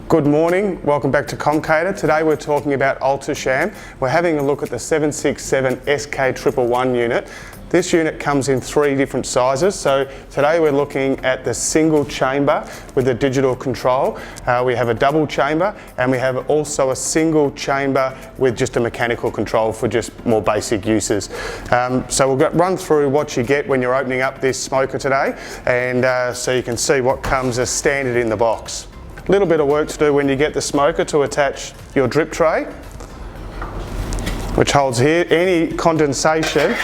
Good morning, welcome back to Comcator. Today we're talking about Alto Shaam. We're having a look at the 767 SK111 unit. This unit comes in 3 different sizes. So today we're looking at the single chamber with the digital control. We have a double chamber and we have also a single chamber with just a mechanical control for just more basic uses. So we'll run through what you get when you're opening up this smoker today, and so you can see what comes as standard in the box. A little bit of work to do when you get the smoker to attach your drip tray, which holds here any condensation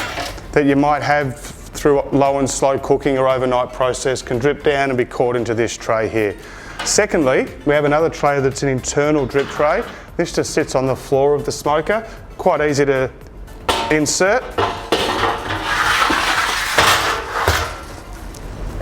that you might have through low and slow cooking or overnight process can drip down and be caught into this tray here. Secondly, we have another tray that's an internal drip tray. This just sits on the floor of the smoker, quite easy to insert.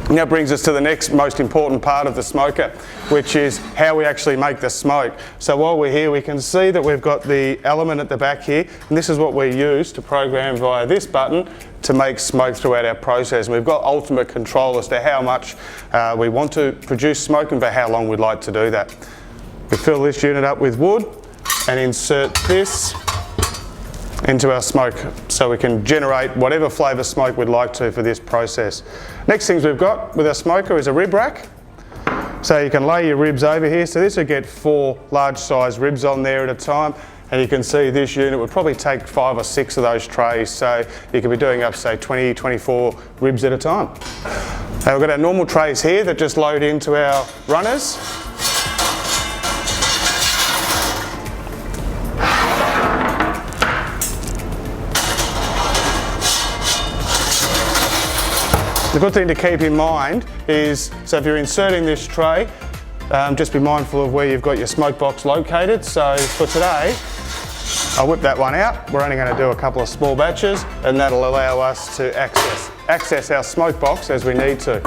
And that brings us to the next most important part of the smoker, which is how we actually make the smoke. So while we're here, we can see that we've got the element at the back here, and this is what we use to program via this button to make smoke throughout our process. And we've got ultimate control as to how much we want to produce smoke and for how long we'd like to do that. We fill this unit up with wood and insert this into our smoke so we can generate whatever flavour smoke we'd like to for this process. Next things we've got with our smoker is a rib rack. So you can lay your ribs over here. So this will get 4 large size ribs on there at a time, and you can see this unit would probably take 5 or 6 of those trays, so you could be doing up say 20, 24 ribs at a time. Now we've got our normal trays here that just load into our runners. The good thing to keep in mind is, so if you're inserting this tray, just be mindful of where you've got your smoke box located. So for today, I'll whip that one out. We're only going to do a couple of small batches, and that'll allow us to access our smoke box as we need to.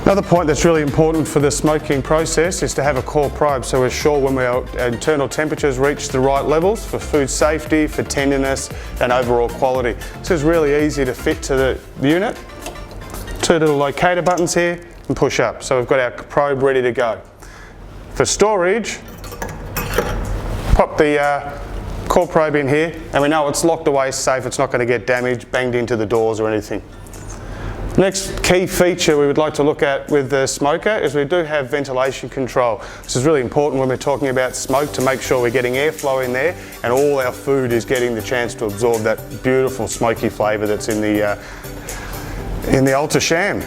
Another point that's really important for the smoking process is to have a core probe, so we're sure when our internal temperatures reach the right levels for food safety, for tenderness and overall quality. This is really easy to fit to the unit. 2 little locator buttons here and push up. So we've got our probe ready to go. For storage, pop the core probe in here, and we know it's locked away safe, it's not going to get damaged, banged into the doors or anything. Next key feature we would like to look at with the smoker is we do have ventilation control. This is really important when we're talking about smoke, to make sure we're getting airflow in there and all our food is getting the chance to absorb that beautiful smoky flavour that's in the Alto Shaam.